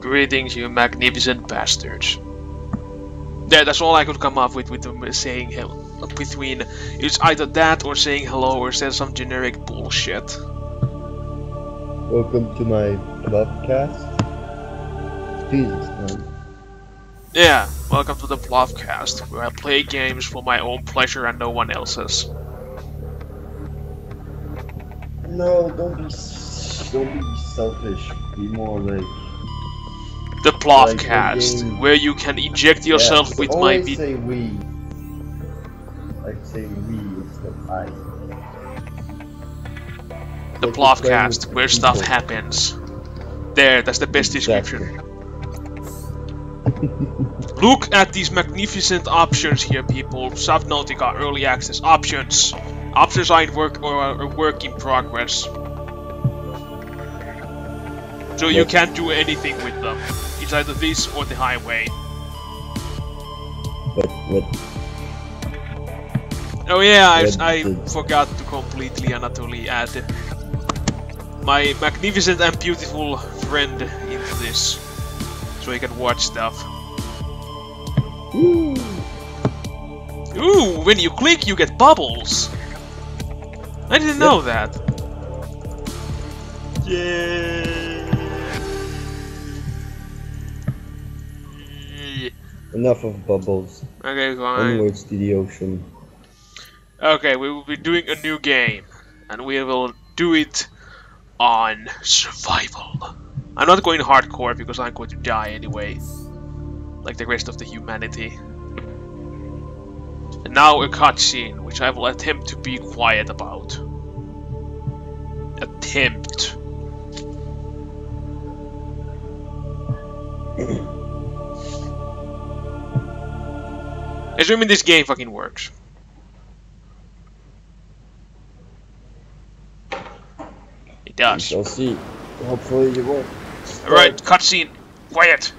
Greetings, you magnificent bastards. Yeah, that's all I could come up with them saying between. It's either that or saying hello or saying some generic bullshit. Welcome to my podcast. Jesus, man. Yeah, welcome to the Bluffcast, where I play games for my own pleasure and no one else's. No, don't be selfish. Be more like The Bluffcast, like where you can inject yourself with my always say we. Like say we instead of I. The Bluffcast, where stuff happens. There, that's the best description. Look at these magnificent options here, people. Subnautica Early Access options. Options are in work or a work in progress. So you can't do anything with them. It's either this or the highway. What? Oh yeah, I forgot to completely and utterly add my magnificent and beautiful friend into this. So he can watch stuff. Ooh, when you click you get bubbles! I didn't know that. Yeah. enough of bubbles. Okay, fine. Onwards to the ocean. Okay, we will be doing a new game. And we will do it on survival. I'm not going hardcore because I'm going to die anyway. Like the rest of the humanity. And now a cutscene, which I will attempt to be quiet about. Attempt. Assuming this game fucking works. It does. We shall see. Hopefully you won't. Alright, cutscene. Quiet.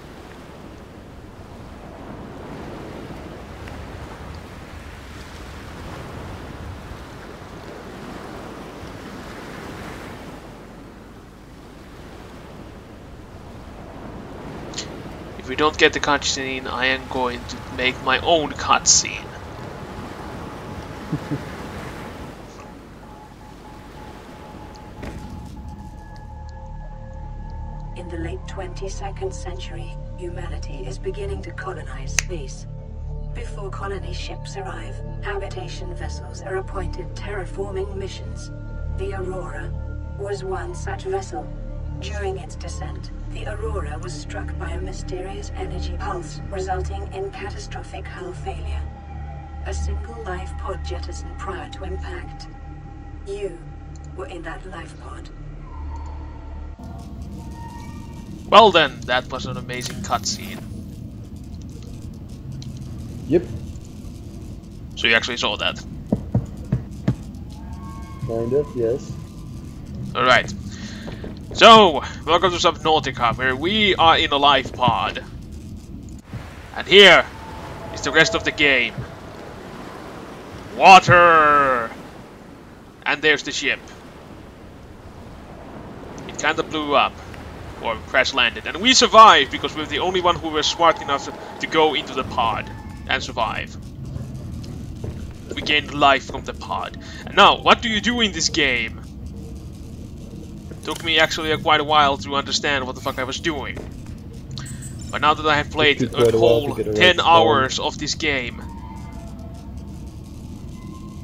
If we don't get the cutscene, I am going to make my own cutscene. In the late 22nd century, humanity is beginning to colonize space. Before colony ships arrive, habitation vessels are appointed terraforming missions. The Aurora was one such vessel. During its descent, the Aurora was struck by a mysterious energy pulse, resulting in catastrophic hull failure. A single life pod jettisoned prior to impact. You were in that life pod. Well then, that was an amazing cutscene. Yep. So you actually saw that? Kind of, yes. Alright. So, welcome to Subnautica, where we are in a life pod. And here is the rest of the game. Water! And there's the ship. It kinda blew up. Or crash landed. And we survived because we're the only one who were smart enough to go into the pod and survive. We gained life from the pod. And now, what do you do in this game? Took me actually quite a while to understand what the fuck I was doing. But now that I have played a whole 10 hours of this game,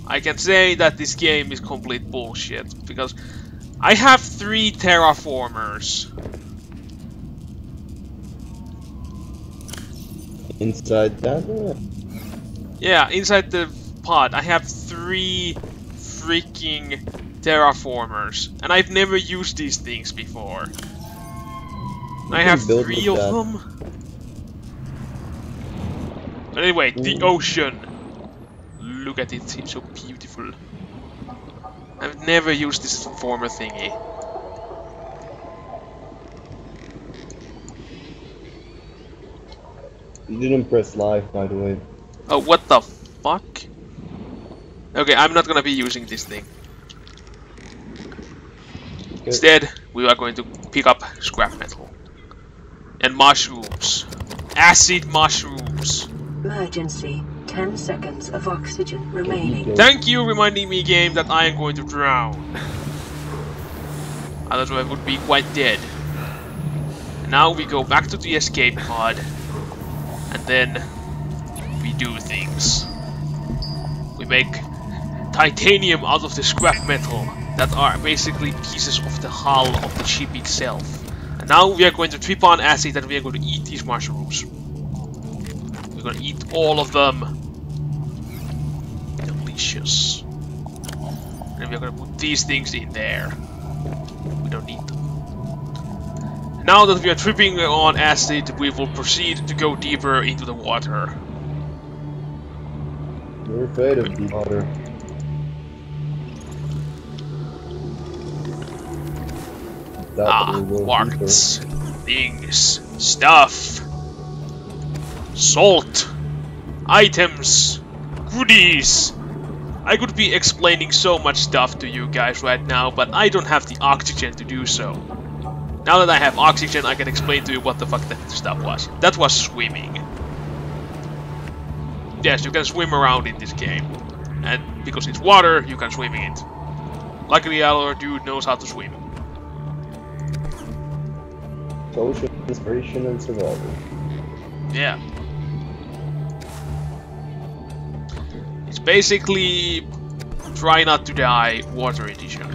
I can say that this game is complete bullshit. Because I have 3 terraformers. Inside that? Yeah, inside the pod I have 3 freaking terraformers. And I've never used these things before. I have 3 of them. Anyway, the ocean. Look at it, it's so beautiful. I've never used this former thingy. You didn't press live, by the way. Oh, what the fuck? Okay, I'm not gonna be using this thing. Instead, we are going to pick up scrap metal. And mushrooms. Acid mushrooms. Emergency. 10 seconds of oxygen remaining. Thank you reminding me, game, that I am going to drown. Otherwise I would be quite dead. Now we go back to the escape pod. And then we do things. We make titanium out of the scrap metal that are basically pieces of the hull of the ship itself. And now we are going to trip on acid and we are going to eat these mushrooms. We're going to eat all of them. Delicious. And we're going to put these things in there. We don't need them. Now that we are tripping on acid, we will proceed to go deeper into the water. We're afraid of deep water. Quartz, things, stuff, salt, items, goodies. I could be explaining so much stuff to you guys right now, but I don't have the oxygen to do so. Now that I have oxygen, I can explain to you what the fuck that stuff was. That was swimming. Yes, you can swim around in this game. And because it's water, you can swim in it. Luckily, our dude knows how to swim. Social inspiration and survival. Yeah. It's basically try not to die water edition.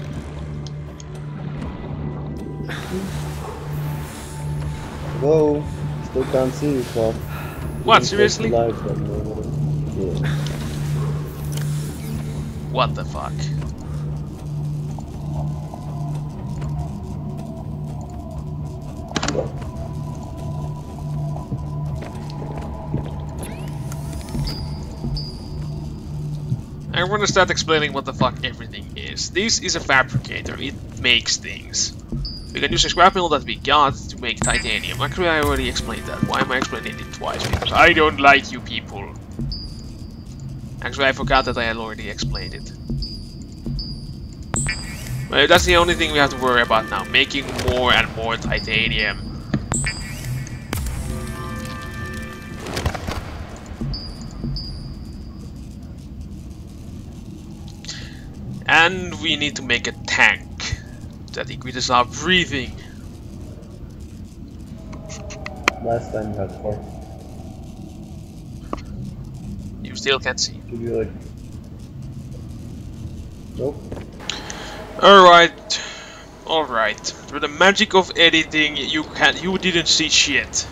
Whoa, still can't see you, Paul. What, seriously? Yeah. What the fuck? I want to start explaining what the fuck everything is. This is a fabricator, it makes things. We can use a scrap metal that we got to make titanium. Actually, I already explained that. Why am I explaining it twice? Because I don't like you people. Actually, I forgot that I had already explained it. But that's the only thing we have to worry about now. Making more and more titanium. And we need to make a tank that increases our breathing. Last time you had 4. You still can't see. Give you like... Nope. Alright. Through the magic of editing, you didn't see shit.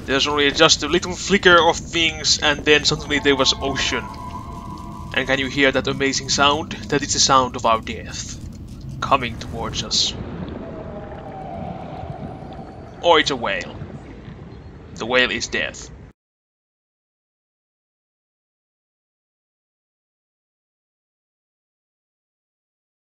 There's only just a little flicker of things, and then suddenly there was ocean. And can you hear that amazing sound? That is the sound of our death. Coming towards us. Or it's a whale. The whale is death.